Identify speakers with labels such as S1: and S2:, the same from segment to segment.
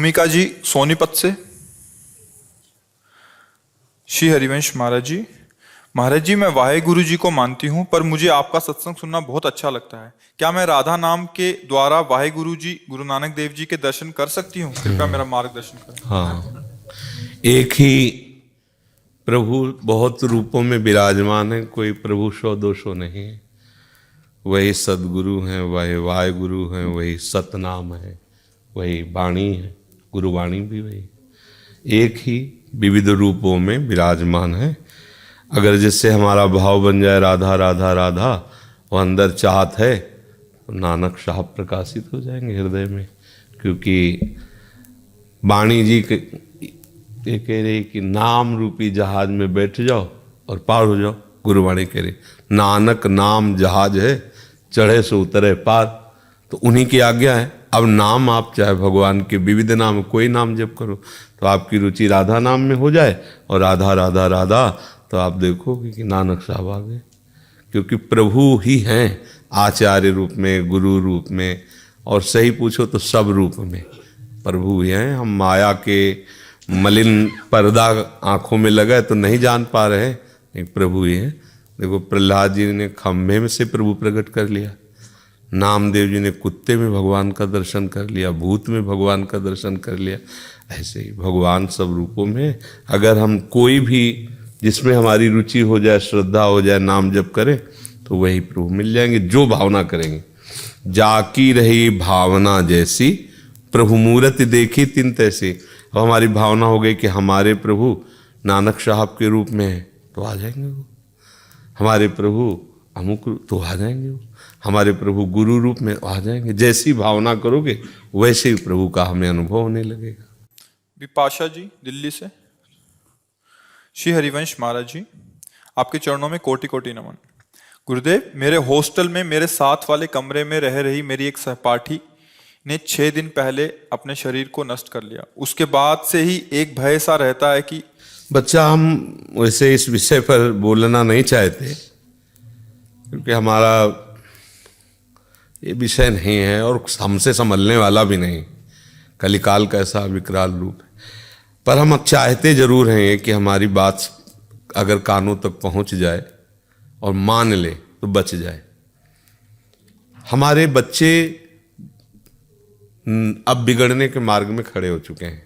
S1: भूमिका जी सोनीपत से। श्री हरिवंश महाराज जी मैं वाहे गुरु जी को मानती हूँ, पर मुझे आपका सत्संग सुनना बहुत अच्छा लगता है। क्या मैं राधा नाम के द्वारा वाहे गुरु जी गुरु नानक देव जी के दर्शन कर सकती हूँ? कृपया मेरा मार्गदर्शन करें।
S2: हाँ, एक ही प्रभु बहुत रूपों में विराजमान है, कोई प्रभु सौ दो सौ नहीं है। वही सदगुरु हैं, वही वाहे गुरु हैं, वही सतनाम है, वही वाणी है, गुरुवाणी भी वही, एक ही विविध रूपों में विराजमान है। अगर जिससे हमारा भाव बन जाए राधा राधा राधा, वो अंदर चाहत है, तो नानक साहब प्रकाशित हो जाएंगे हृदय में। क्योंकि वाणी जी ये कह रही कि नाम रूपी जहाज में बैठ जाओ और पार हो जाओ। गुरुवाणी कह रही नानक नाम जहाज है, चढ़े सो उतरे पार। तो उन्हीं की आज्ञा है। अब नाम आप चाहे भगवान के विविध नाम कोई नाम जप करो, तो आपकी रुचि राधा नाम में हो जाए और राधा राधा राधा, तो आप देखोगे कि नानक साहब आ गए। क्योंकि प्रभु ही हैं आचार्य रूप में, गुरु रूप में, और सही पूछो तो सब रूप में प्रभु ही हैं। हम माया के मलिन पर्दा आंखों में लगा है तो नहीं जान पा रहे हैं, एक प्रभु ही है। देखो प्रहलाद जी ने खम्भे में से प्रभु प्रकट कर लिया, नामदेव जी ने कुत्ते में भगवान का दर्शन कर लिया, भूत में भगवान का दर्शन कर लिया। ऐसे ही भगवान सब रूपों में। अगर हम कोई भी जिसमें हमारी रुचि हो जाए, श्रद्धा हो जाए, नाम जप करें, तो वही प्रभु मिल जाएंगे जो भावना करेंगे। जाकी रही भावना जैसी, प्रभु मूरत देखी तिन तैसी। अब हमारी भावना हो गई कि हमारे प्रभु नानक साहब के रूप में है, तो आ जाएंगे वो। हमारे प्रभु अमुक, तो आ जाएंगे वो। हमारे प्रभु गुरु रूप में आ जाएंगे। जैसी भावना करोगे वैसे ही प्रभु का हमें अनुभव होने लगेगा।
S1: विपाशा जी दिल्ली से। श्री हरिवंश महाराज जी, आपके चरणों में कोटि कोटि नमन। गुरुदेव, मेरे हॉस्टल में मेरे साथ वाले कमरे में रह रही मेरी एक सहपाठी ने 6 दिन पहले अपने शरीर को नष्ट कर लिया। उसके बाद से ही एक भय सा रहता है कि
S2: बच्चा, हम वैसे इस विषय पर बोलना नहीं चाहते, क्योंकि हमारा ये विषय नहीं है और हमसे संभलने वाला भी नहीं। कलिकाल का ऐसा विकराल रूप है। पर हम अब चाहते जरूर हैं कि हमारी बात अगर कानों तक पहुंच जाए और मान ले तो बच जाए। हमारे बच्चे अब बिगड़ने के मार्ग में खड़े हो चुके हैं,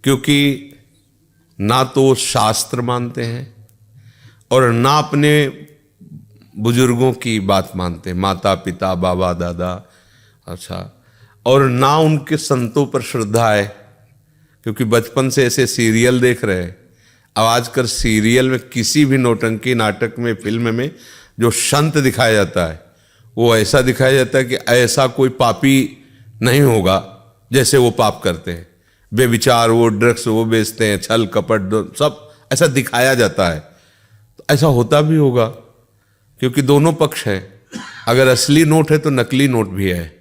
S2: क्योंकि ना तो शास्त्र मानते हैं और ना अपने बुजुर्गों की बात मानते हैं, माता पिता बाबा दादा, अच्छा, और ना उनके संतों पर श्रद्धा है। क्योंकि बचपन से ऐसे सीरियल देख रहे हैं। अब आजकल सीरियल में किसी भी नौटंकी नाटक में, फिल्म में जो संत दिखाया जाता है, वो ऐसा दिखाया जाता है कि ऐसा कोई पापी नहीं होगा जैसे वो पाप करते हैं। बेविचार, वो ड्रग्स वो बेचते हैं, छल कपट सब ऐसा दिखाया जाता है। तो ऐसा होता भी होगा, क्योंकि दोनों पक्ष है। अगर असली नोट है तो नकली नोट भी है,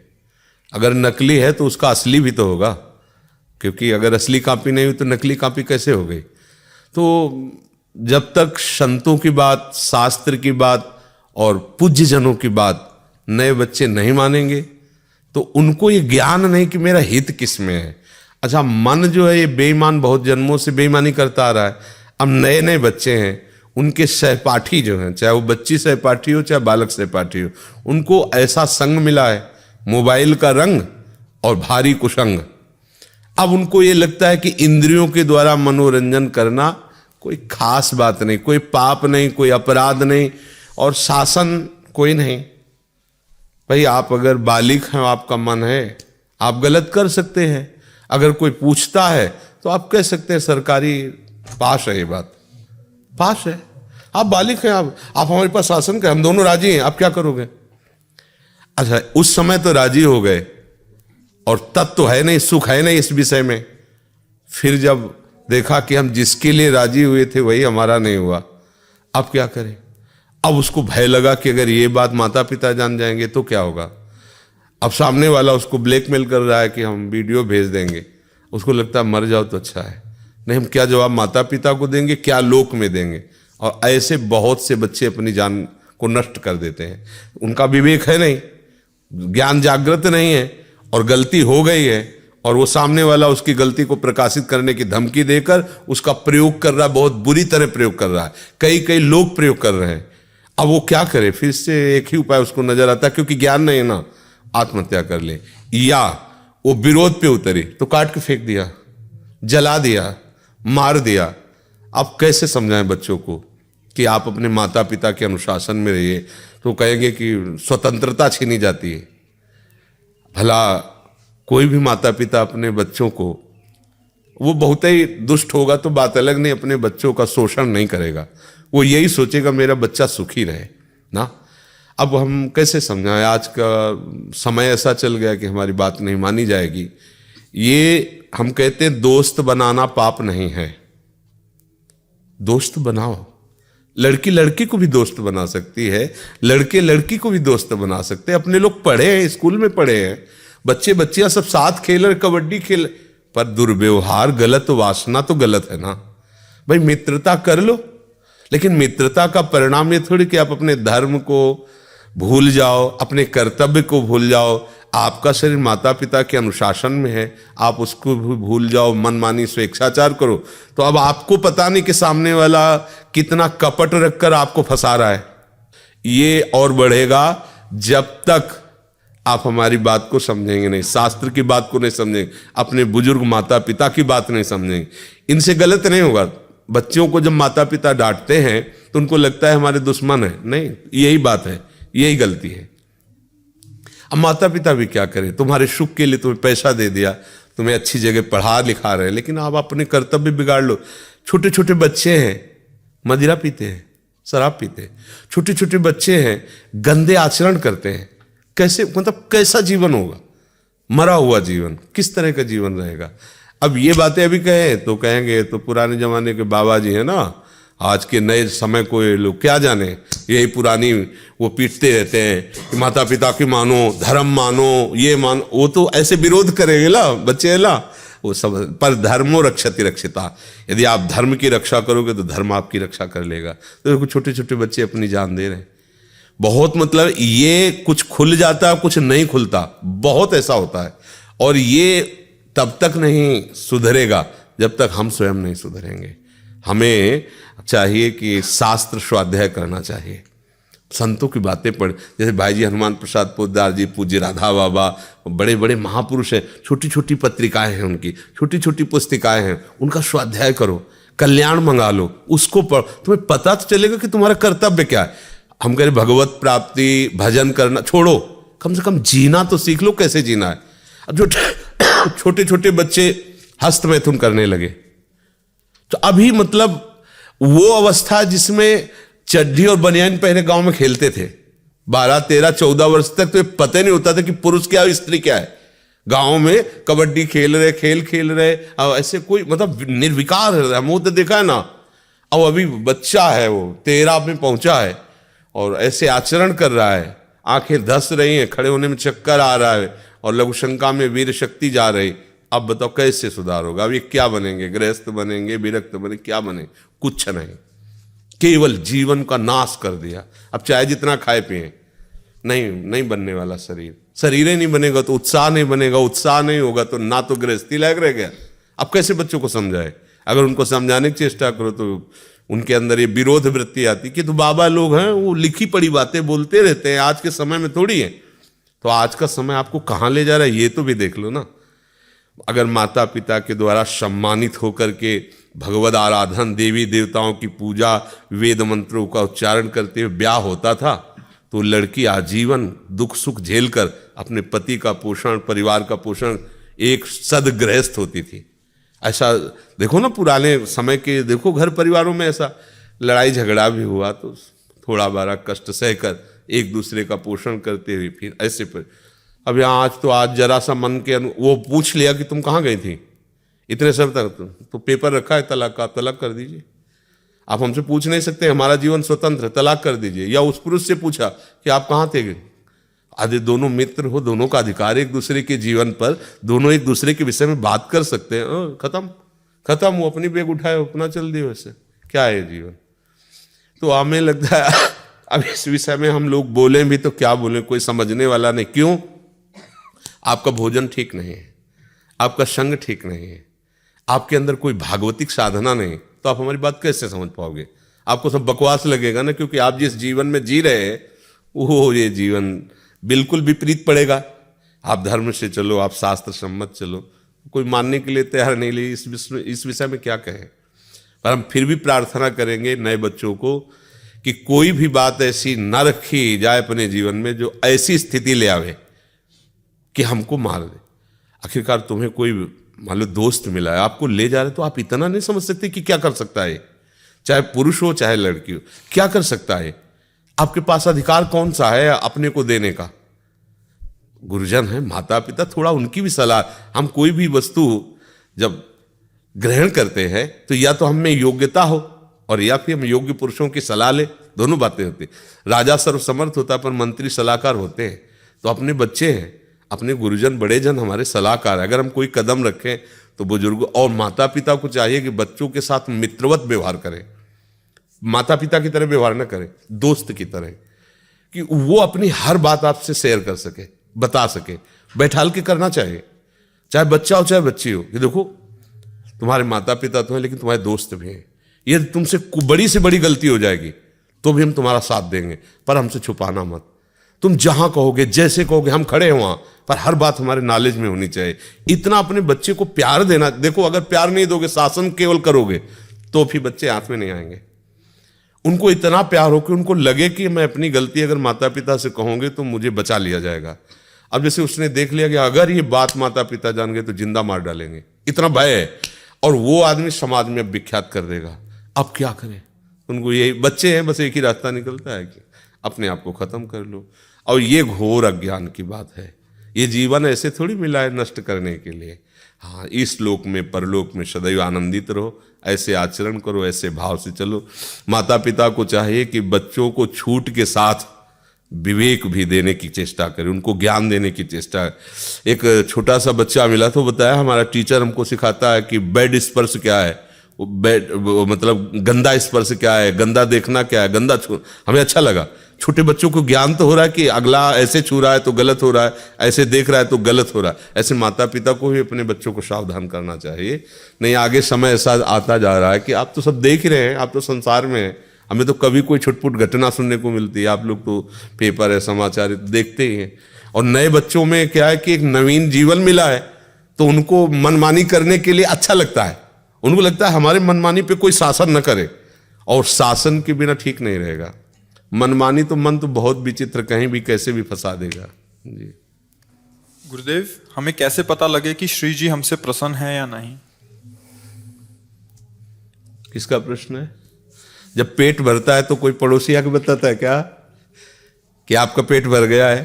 S2: अगर नकली है तो उसका असली भी तो होगा। क्योंकि अगर असली कॉपी नहीं हुई तो नकली कॉपी कैसे हो गई? तो जब तक संतों की बात, शास्त्र की बात और पूज्य जनों की बात नए बच्चे नहीं मानेंगे, तो उनको ये ज्ञान नहीं कि मेरा हित किस में है। अच्छा, मन जो है ये बेईमान, बहुत जन्मों से बेईमानी करता आ रहा है। अब नए नए बच्चे हैं, उनके सहपाठी जो हैं, चाहे वो बच्ची सहपाठी हो चाहे बालक सहपाठी हो, उनको ऐसा संग मिला है, मोबाइल का रंग और भारी कुसंग। अब उनको ये लगता है कि इंद्रियों के द्वारा मनोरंजन करना कोई खास बात नहीं, कोई पाप नहीं, कोई अपराध नहीं, और शासन कोई नहीं। भाई, आप अगर बालिग हैं, आपका मन है, आप गलत कर सकते हैं। अगर कोई पूछता है तो आप कह सकते हैं सरकारी पास है, ये बात पास है, आप बालिग हैं, आप हमारे पास शासन करें, हम दोनों राजी हैं, आप क्या करोगे? अच्छा, उस समय तो राजी हो गए, और तब तो है नहीं, सुख है नहीं इस विषय में। फिर जब देखा कि हम जिसके लिए राजी हुए थे वही हमारा नहीं हुआ, अब क्या करें? अब उसको भय लगा कि अगर ये बात माता पिता जान जाएंगे तो क्या होगा। अब सामने वाला उसको ब्लैकमेल कर रहा है कि हम वीडियो भेज देंगे। उसको लगता है मर जाओ तो अच्छा है। नहीं, हम क्या जवाब माता पिता को देंगे, क्या लोक में देंगे? और ऐसे बहुत से बच्चे अपनी जान को नष्ट कर देते हैं। उनका विवेक है नहीं, ज्ञान जागृत नहीं है, और गलती हो गई है और वो सामने वाला उसकी गलती को प्रकाशित करने की धमकी देकर उसका प्रयोग कर रहा है, बहुत बुरी तरह प्रयोग कर रहा है, कई कई लोग प्रयोग कर रहे हैं। अब वो क्या करे, फिर से एक ही उपाय उसको नजर आता है, क्योंकि ज्ञान नहीं है ना, आत्महत्या कर ले। या वो विरोध पे उतरी तो काट के फेंक दिया, जला दिया, मार दिया। अब कैसे समझाएं बच्चों को कि आप अपने माता पिता के अनुशासन में रहिए, तो कहेंगे कि स्वतंत्रता छीनी जाती है। भला कोई भी माता पिता अपने बच्चों को, वो बहुत ही दुष्ट होगा तो बात अलग, नहीं, अपने बच्चों का शोषण नहीं करेगा, वो यही सोचेगा मेरा बच्चा सुखी रहे ना। अब हम कैसे समझाएं, आज का समय ऐसा चल गया कि हमारी बात नहीं मानी जाएगी। ये हम कहते हैं दोस्त बनाना पाप नहीं है, दोस्त बनाओ। लड़की लड़की को भी दोस्त बना सकती है, लड़के लड़की को भी दोस्त बना सकते हैं। अपने लोग पढ़े हैं, स्कूल में पढ़े हैं, बच्चे बच्चियां सब साथ खेल रहे, कबड्डी खेल, पर दुर्व्यवहार गलत, वासना तो गलत है ना भाई। मित्रता कर लो, लेकिन मित्रता का परिणाम ये थोड़ी कि आप अपने धर्म को भूल जाओ, अपने कर्तव्य को भूल जाओ। आपका शरीर माता पिता के अनुशासन में है, आप उसको भी भूल जाओ, मनमानी स्वेच्छाचार करो, तो अब आपको पता नहीं कि सामने वाला कितना कपट रखकर आपको फंसा रहा है। ये और बढ़ेगा जब तक आप हमारी बात को समझेंगे नहीं, शास्त्र की बात को नहीं समझेंगे, अपने बुजुर्ग माता पिता की बात नहीं समझेंगे। इनसे गलत नहीं होगा। बच्चों को जब माता पिता डांटते हैं तो उनको लगता है हमारे दुश्मन है, नहीं, यही बात है, यही गलती है। अब माता पिता भी क्या करें, तुम्हारे सुख के लिए तुम्हें पैसा दे दिया, तुम्हें अच्छी जगह पढ़ा लिखा रहे, लेकिन आप अपने कर्तव्य बिगाड़ लो। छोटे छोटे बच्चे हैं, मदिरा पीते हैं, शराब पीते हैं, छोटे छोटे बच्चे हैं, गंदे आचरण करते हैं। कैसे, मतलब कैसा जीवन होगा, मरा हुआ जीवन, किस तरह का जीवन रहेगा। अब ये बातें अभी कहें तो कहेंगे तो पुराने जमाने के बाबा जी हैं ना, आज के नए समय को ये लोग क्या जाने, यही पुरानी वो पीटते रहते हैं कि माता पिता की मानो, धर्म मानो, ये मानो। वो तो ऐसे विरोध करेंगे ना बच्चे ना, वो सब। पर धर्मो रक्षति रक्षिता, यदि आप धर्म की रक्षा करोगे तो धर्म आपकी रक्षा कर लेगा। तो देखो छोटे छोटे बच्चे अपनी जान दे रहे हैं। बहुत मतलब ये कुछ खुल जाता है, कुछ नहीं खुलता, बहुत ऐसा होता है। और ये तब तक नहीं सुधरेगा जब तक हम स्वयं नहीं सुधरेंगे। हमें चाहिए कि शास्त्र स्वाध्याय करना चाहिए, संतों की बातें पढ़, जैसे भाई जी हनुमान प्रसाद पोद्दार जी, पूज्य राधा बाबा, बड़े बड़े महापुरुष हैं, छोटी छोटी पत्रिकाएं हैं उनकी, छोटी छोटी पुस्तिकाएं हैं, उनका स्वाध्याय करो, कल्याण मंगा लो, उसको पढ़, तुम्हें पता तो चलेगा कि तुम्हारा कर्तव्य क्या है। हम कह रहे भगवत प्राप्ति, भजन करना छोड़ो, कम से कम जीना तो सीख लो, कैसे जीना है। अब जो छोटे छोटे बच्चे हस्तमैथुन करने लगे, तो अभी मतलब वो अवस्था जिसमें चड्ढी और बनियान पहने गांव में खेलते थे, 12, 13, 14 वर्ष तक तो पता नहीं होता था कि पुरुष क्या है स्त्री क्या है। गांव में कबड्डी खेल रहे, खेल खेल रहे, अब ऐसे कोई मतलब निर्विकार है, मुंह तो देखा है ना। अब अभी बच्चा है, वो 13 में पहुंचा है और ऐसे आचरण कर रहा है, आंखें धस रही हैं, खड़े होने में चक्कर आ रहा है और लघु शंका में वीर शक्ति जा रही। अब बताओ कैसे सुधार होगा। अब ये क्या बनेंगे, गृहस्थ बनेंगे, विरक्त बनेंगे, क्या बने, कुछ नहीं, केवल जीवन का नाश कर दिया। अब चाहे जितना खाए पिए, नहीं बनने वाला शरीर, शरीर ही नहीं बनेगा तो उत्साह नहीं बनेगा, उत्साह नहीं होगा तो ना तो गृहस्थी लायक रह गया। अब कैसे बच्चों को समझाए, अगर उनको समझाने की चेष्टा करो तो उनके अंदर ये विरोध वृत्ति आती कि तो बाबा लोग हैं, वो लिखी पड़ी बातें बोलते रहते हैं, आज के समय में थोड़ी है। तो आज का समय आपको कहाँ ले जा रहा है ये तो भी देख लो ना। अगर माता पिता के द्वारा सम्मानित होकर के भगवद आराधन, देवी देवताओं की पूजा, वेद मंत्रों का उच्चारण करते हुए ब्याह होता था, तो लड़की आजीवन दुख सुख झेलकर अपने पति का पोषण, परिवार का पोषण, एक सदगृहस्थ होती थी। ऐसा देखो ना पुराने समय के, देखो घर परिवारों में ऐसा लड़ाई झगड़ा भी हुआ तो थोड़ा बारा कष्ट सहकर एक दूसरे का पोषण करते हुए फिर ऐसे पर। अब यहाँ आज जरा सा मन के वो पूछ लिया कि तुम कहाँ गई थी इतने समय तक, तो पेपर रखा है तलाक का, तलाक कर दीजिए। आप हमसे पूछ नहीं सकते, हमारा जीवन स्वतंत्र है, तलाक कर दीजिए। या उस पुरुष से पूछा कि आप कहाँ थे, आदि दोनों मित्र हो, दोनों का अधिकार एक दूसरे के जीवन पर, दोनों एक दूसरे के विषय में बात कर सकते हैं। खत्म, वो अपनी बैग उठाए अपना चल दिए, वैसे क्या है जीवन। तो हमें लगता है अब इस विषय में हम लोग बोलें भी तो क्या बोलें, कोई समझने वाला नहीं। क्यों? आपका भोजन ठीक नहीं है, आपका संग ठीक नहीं है, आपके अंदर कोई भागवतिक साधना नहीं, तो आप हमारी बात कैसे समझ पाओगे? आपको सब बकवास लगेगा ना, क्योंकि आप जिस जीवन में जी रहे हैं वो ये जीवन बिल्कुल विपरीत पड़ेगा। आप धर्म से चलो, आप शास्त्र सम्मत चलो, कोई मानने के लिए तैयार नहीं। लिए इस विषय में क्या कहें? पर हम फिर भी प्रार्थना करेंगे नए बच्चों को कि कोई भी बात ऐसी न रखी जाए अपने जीवन में जो ऐसी स्थिति ले आवे कि हमको मार दे। आखिरकार तुम्हें कोई मान लो दोस्त मिला है, आपको ले जा रहे, तो आप इतना नहीं समझ सकते कि क्या कर सकता है, चाहे पुरुष हो चाहे लड़की हो, क्या कर सकता है? आपके पास अधिकार कौन सा है अपने को देने का? गुरुजन है, माता पिता, थोड़ा उनकी भी सलाह। हम कोई भी वस्तु जब ग्रहण करते हैं तो या तो हम में योग्यता हो और या फिर हम योग्य पुरुषों की सलाह ले, दोनों बातें होती। राजा सर्वसमर्थ होता पर मंत्री सलाहकार होते हैं। तो अपने बच्चे हैं, अपने गुरुजन बड़े जन हमारे सलाहकार है। अगर हम कोई कदम रखें तो बुजुर्ग और माता पिता को चाहिए कि बच्चों के साथ मित्रवत व्यवहार करें, माता पिता की तरह व्यवहार न करें, दोस्त की तरह, कि वो अपनी हर बात आपसे शेयर कर सके, बता सके, बैठाल के करना चाहिए। चाहे बच्चा हो चाहे बच्ची हो, कि देखो तुम्हारे माता पिता तो हैं लेकिन तुम्हारे दोस्त भी हैं, ये तुमसे बड़ी से बड़ी गलती हो जाएगी तो भी हम तुम्हारा साथ देंगे, पर हमसे छुपाना मत। तुम जहां कहोगे जैसे कहोगे हम खड़े हैं वहां, पर हर बात हमारे नॉलेज में होनी चाहिए। इतना अपने बच्चे को प्यार देना। देखो अगर प्यार नहीं दोगे, शासन केवल करोगे, तो फिर बच्चे हाथ में नहीं आएंगे। उनको इतना प्यार हो कि उनको लगे कि मैं अपनी गलती अगर माता पिता से कहूंगे तो मुझे बचा लिया जाएगा। अब जैसे उसने देख लिया कि अगर ये बात माता पिता जान गए तो जिंदा मार डालेंगे, इतना भय है, और वो आदमी समाज में विख्यात कर देगा। अब क्या करें? उनको यही, बच्चे हैं, बस एक ही रास्ता निकलता है कि अपने आप को खत्म कर लो। और ये घोर अज्ञान की बात है। ये जीवन ऐसे थोड़ी मिला है नष्ट करने के लिए। हाँ, इस लोक में परलोक में सदैव आनंदित रहो, ऐसे आचरण करो, ऐसे भाव से चलो। माता पिता को चाहिए कि बच्चों को छूट के साथ विवेक भी देने की चेष्टा करें, उनको ज्ञान देने की चेष्टा। एक छोटा सा बच्चा मिला तो बताया, हमारा टीचर हमको सिखाता है कि बेड स्पर्श क्या है, मतलब गंदा स्पर्श क्या है, गंदा देखना क्या है, गंदा छू। हमें अच्छा लगा। छोटे बच्चों को ज्ञान तो हो रहा है कि अगला ऐसे छू रहा है तो गलत हो रहा है, ऐसे देख रहा है तो गलत हो रहा है। ऐसे माता पिता को भी अपने बच्चों को सावधान करना चाहिए। नहीं, आगे समय ऐसा आता जा रहा है कि आप तो सब देख ही रहे हैं, आप तो संसार में हैं। हमें तो कभी कोई छुटपुट घटना सुनने को मिलती है, आप लोग तो पेपर है, समाचार देखते ही हैं। और नए बच्चों में क्या है कि एक नवीन जीवन मिला है, तो उनको मनमानी करने के लिए अच्छा लगता है। उनको लगता है हमारे मनमानी पे कोई शासन न करे, और शासन के बिना ठीक नहीं रहेगा। मनमानी तो मन तो बहुत विचित्र, कहीं भी कैसे भी फंसा देगा जी।
S1: गुरुदेव, हमें कैसे पता लगे कि श्री जी हमसे प्रसन्न है या नहीं?
S2: किसका प्रश्न है? जब पेट भरता है तो कोई पड़ोसी आके बताता है क्या कि आपका पेट भर गया है?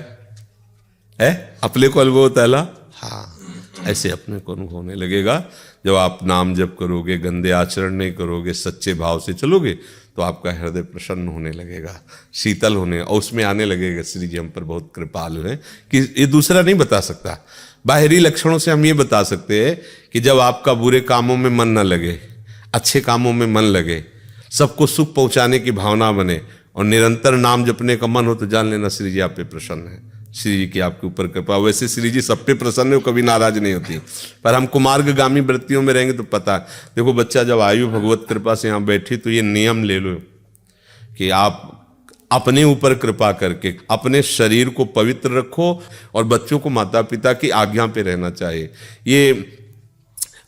S2: अपने को अनुभव होता है। हाँ, ऐसे अपने को अनुभव होने लगेगा जब आप नाम जप करोगे, गंदे आचरण नहीं करोगे, सच्चे भाव से चलोगे, तो आपका हृदय प्रसन्न होने लगेगा, शीतल होने, और उसमें आने लगेगा श्री जी हम पर बहुत कृपालु हैं कि ये दूसरा नहीं बता सकता। बाहरी लक्षणों से हम ये बता सकते हैं कि जब आपका बुरे कामों में मन न लगे, अच्छे कामों में मन लगे, सबको सुख पहुंचाने की भावना बने और निरंतर नाम जपने का मन हो, तो जान लेना श्री जी आप पे प्रसन्न है। श्री जी की आपके ऊपर कृपा। वैसे श्री जी सब पे प्रसन्न है, कभी नाराज नहीं होती, पर हम कुमार्गामी वृत्तियों में रहेंगे तो पता है। देखो बच्चा जब आयु भगवत कृपा से यहाँ बैठी, तो ये नियम ले लो कि आप अपने ऊपर कृपा करके अपने शरीर को पवित्र रखो, और बच्चों को माता पिता की आज्ञा पे रहना चाहिए। ये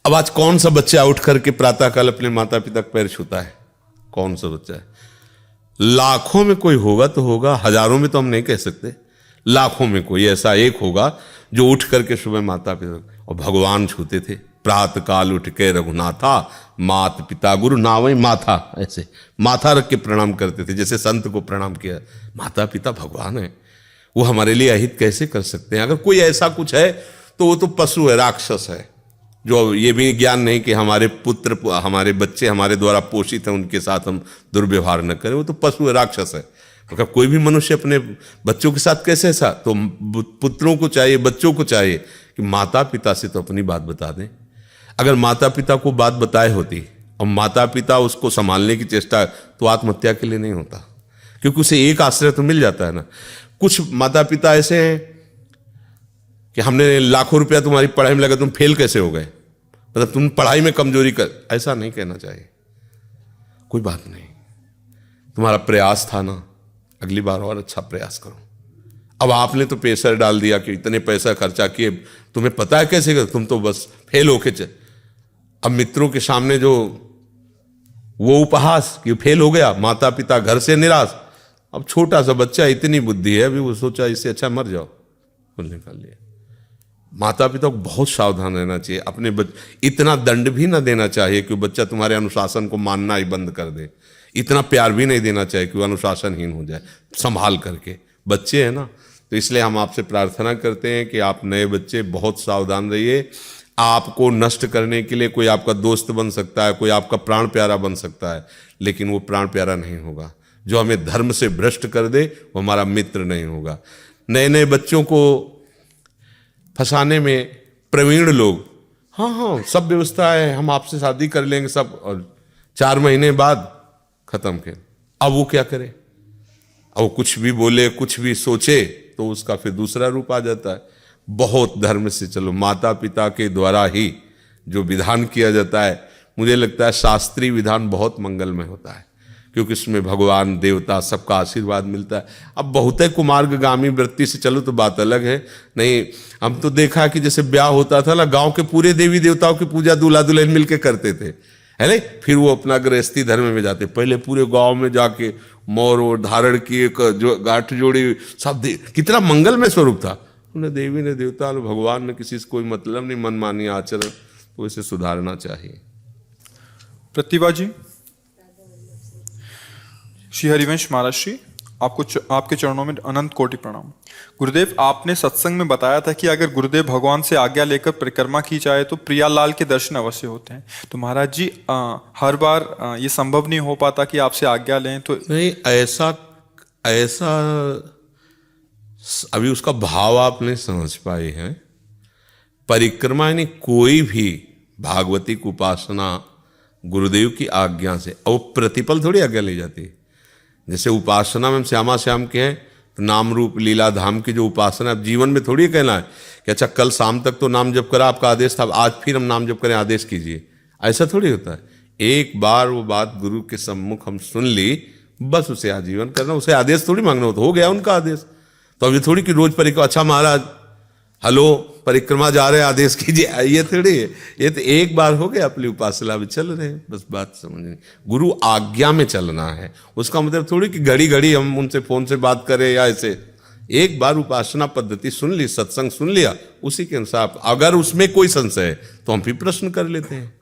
S2: अब आज कौन सा बच्चा उठ करके प्रातःकाल अपने माता पिता का पैर छूता है? कौन सा बच्चा है? लाखों में कोई होगा तो होगा, हजारों में तो हम नहीं कह सकते, लाखों में कोई ऐसा एक होगा जो उठ करके सुबह माता पिता और भगवान छूते थे। प्रातः काल उठ के रघुनाथा, मात पिता गुरु नावई माथा, ऐसे माथा रख के प्रणाम करते थे, जैसे संत को प्रणाम किया। माता पिता भगवान है, वो हमारे लिए अहित कैसे कर सकते हैं? अगर कोई ऐसा कुछ है तो वो तो पशु है, राक्षस है, जो ये भी ज्ञान नहीं कि हमारे पुत्र, हमारे बच्चे हमारे द्वारा पोषित हैं, उनके साथ हम दुर्व्यवहार न करें। वो तो पशु है, राक्षस है। अगर कोई भी मनुष्य अपने बच्चों के साथ कैसे ऐसा, तो पुत्रों को चाहिए, बच्चों को चाहिए कि माता पिता से तो अपनी बात बता दें। अगर माता पिता को बात बताए होती और माता पिता उसको संभालने की चेष्टा, तो आत्महत्या के लिए नहीं होता, क्योंकि उसे एक आश्रय तो मिल जाता है ना। कुछ माता पिता ऐसे हैं कि हमने लाखों रुपया तुम्हारी पढ़ाई में लगा, तुम फेल कैसे हो गए, मतलब तुम पढ़ाई में कमजोरी कर, ऐसा नहीं कहना चाहिए। कोई बात नहीं, तुम्हारा प्रयास था ना, अगली बार और अच्छा प्रयास करो। अब आपने तो प्रेशर डाल दिया कि इतने पैसा खर्चा किए, तुम्हें पता है कैसे कर, तुम तो बस फेल होके चल। अब मित्रों के सामने जो वो उपहास कि फेल हो गया, माता पिता घर से निराश। अब छोटा सा बच्चा, इतनी बुद्धि है, अभी वो सोचा इससे अच्छा मर जाओ, कुल निकाल लिया। माता पिता को बहुत सावधान रहना चाहिए, अपने इतना दंड भी ना देना चाहिए कि बच्चा तुम्हारे अनुशासन को मानना ही बंद कर दे, इतना प्यार भी नहीं देना चाहिए कि वो अनुशासनहीन हो जाए। संभाल करके, बच्चे हैं ना, तो इसलिए हम आपसे प्रार्थना करते हैं कि आप नए बच्चे बहुत सावधान रहिए। आपको नष्ट करने के लिए कोई आपका दोस्त बन सकता है, कोई आपका प्राण प्यारा बन सकता है, लेकिन वो प्राण प्यारा नहीं होगा। जो हमें धर्म से भ्रष्ट कर दे वो हमारा मित्र नहीं होगा। नए नए बच्चों को फंसाने में प्रवीण लोग, हाँ सब व्यवस्था है, हम आपसे शादी कर लेंगे सब, और 4 महीने बाद खत्म खेल। अब वो क्या करे, अब वो कुछ भी बोले, कुछ भी सोचे, तो उसका फिर दूसरा रूप आ जाता है। बहुत धर्म से चलो, माता पिता के द्वारा ही जो विधान किया जाता है, मुझे लगता है शास्त्रीय विधान बहुत मंगलमय होता है, क्योंकि इसमें भगवान देवता सबका आशीर्वाद मिलता है। अब बहुत है कुमार्गगामी वृत्ति से चलो तो बात अलग है। नहीं, हम तो देखा कि जैसे ब्याह होता था ना, गांव के पूरे देवी देवताओं की पूजा दूल्हा दुल्हन मिलके करते थे, है नहीं, फिर वो अपना गृहस्थी धर्म में जाते। पहले पूरे गांव में जाके मोर और धारण किए, जो गांठ जोड़ी, सब कितना मंगलमय स्वरूप था। उन्हें देवी ने देवता ने भगवान ने किसी से कोई मतलब नहीं, मनमानी आचरण, तो इसे सुधारना चाहिए।
S1: प्रतिभा जी, श्री हरिवंश महाराज श्री, आपके चरणों में अनंत कोटि प्रणाम। गुरुदेव, आपने सत्संग में बताया था कि अगर गुरुदेव भगवान से आज्ञा लेकर परिक्रमा की जाए तो प्रियालाल के दर्शन अवश्य होते हैं। तो महाराज जी, हर बार ये संभव नहीं हो पाता कि आपसे आज्ञा लें, तो
S2: नहीं, ऐसा अभी उसका भाव आप नहीं समझ पाए हैं। परिक्रमा यानी कोई भी भागवती की उपासना गुरुदेव की आज्ञा से, और प्रतिपल थोड़ी आज्ञा ली जाती है। जैसे उपासना में श्यामा श्याम के हैं, तो नाम रूप लीला धाम की जो उपासना, जीवन में थोड़ी कहना है कि अच्छा कल शाम तक तो नाम जप करा, आपका आदेश था, आज फिर हम नाम जप करें, आदेश कीजिए, ऐसा थोड़ी होता है। एक बार वो बात गुरु के सम्मुख हम सुन ली, बस उसे आजीवन करना, उसे आदेश थोड़ी मांगना होता, हो गया उनका आदेश। तो अभी थोड़ी कि रोज परिक्रमा, अच्छा महाराज हेलो परिक्रमा जा रहे हैं, आदेश कीजिए, ये थोड़ी है। ये तो एक बार हो गया, अपनी उपासना में चल रहे हैं, बस बात समझनी। गुरु आज्ञा में चलना है, उसका मतलब थोड़ी कि घड़ी घड़ी हम उनसे फोन से बात करें या ऐसे। एक बार उपासना पद्धति सुन ली, सत्संग सुन लिया, उसी के अनुसार अगर उसमें कोई संशय है तो हम भी प्रश्न कर लेते हैं।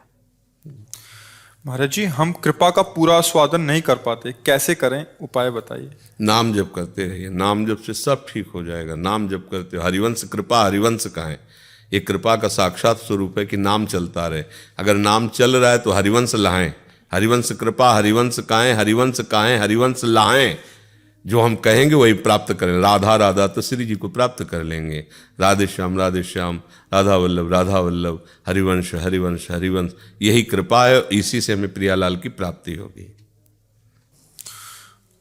S1: महाराज जी, हम कृपा का पूरा आस्वादन नहीं कर पाते, कैसे करें, उपाय बताइए।
S2: नाम जप करते रहिए, नाम जप से सब ठीक हो जाएगा। नाम जप करते हो, हरिवंश कृपा, हरिवंश कहें, ये कृपा का साक्षात स्वरूप है कि नाम चलता रहे। अगर नाम चल रहा है तो हरिवंश लाएं, हरिवंश कृपा, हरिवंश काएं, हरिवंश काएं, हरिवंश लाएं। जो हम कहेंगे वही प्राप्त करें। राधा राधा तो श्री जी को प्राप्त कर लेंगे। राधे श्याम राधा वल्लभ, हरिवंश हरिवंश हरिवंश, यही कृपा है, इसी से हमें प्रियालाल की प्राप्ति होगी।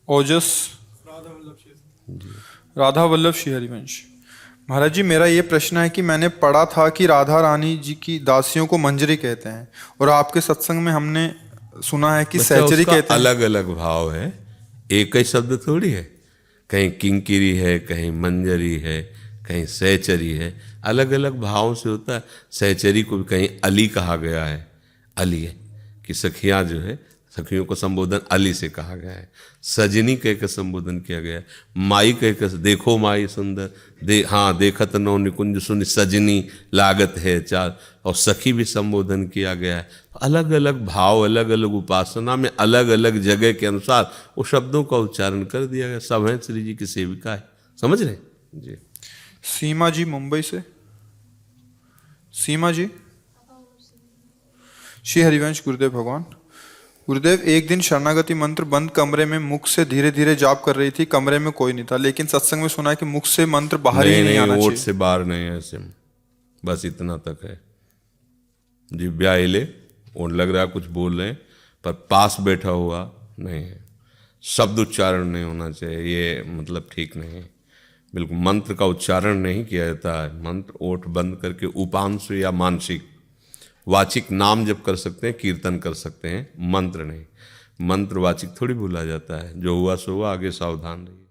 S1: ओजस राधा वल्लभ श्री हरिवंश। महाराज जी, मेरा ये प्रश्न है कि मैंने पढ़ा था कि राधा रानी जी की दासियों को मंजरी कहते हैं, और आपके सत्संग में हमने सुना है कि सहचरी कहते हैं।
S2: अलग अलग भाव है, एक ही शब्द थोड़ी है। कहीं किंकिरी है, कहीं मंजरी है, कहीं सहचरी है, अलग अलग भावों से होता है। सहचरी को भी कहीं अली कहा गया है, अली है कि सखियाँ जो है, सखियों को संबोधन अली से कहा गया है। सजनी कह कर संबोधन किया गया है। माई कह कर, देखो माई सुंदर, देखत नो निकुंज सुन सजनी लागत है चार, और सखी भी संबोधन किया गया है। अलग अलग भाव, अलग अलग उपासना में अलग अलग जगह के अनुसार वो शब्दों का उच्चारण कर दिया गया। सब हैं श्री जी की सेविका है, समझ रहे जी।
S1: सीमा जी मुंबई से। सीमा जी, श्री हरिवंश गुरुदेव भगवान। गुरुदेव, एक दिन शरणागति मंत्र बंद कमरे में मुख से धीरे धीरे जाप कर रही थी, कमरे में कोई नहीं था, लेकिन सत्संग में सुना है कि मुख से मंत्र बाहर ही नहीं आना चाहिए।
S2: ओठ से बाहर नहीं है, ऐसे बस इतना तक है। दिव्या हिले और लग रहा है कुछ बोल रहे हैं, पर पास बैठा हुआ नहीं है। शब्द उच्चारण नहीं होना चाहिए, ये मतलब ठीक नहीं है। बिल्कुल मंत्र का उच्चारण नहीं किया जाता है। मंत्र ओठ बंद करके उपांशु या मानसिक वाचिक नाम जप कर सकते हैं, कीर्तन कर सकते हैं, मंत्र नहीं। मंत्र वाचिक थोड़ी भूला जाता है। जो हुआ सो हुआ, आगे सावधान रहिए।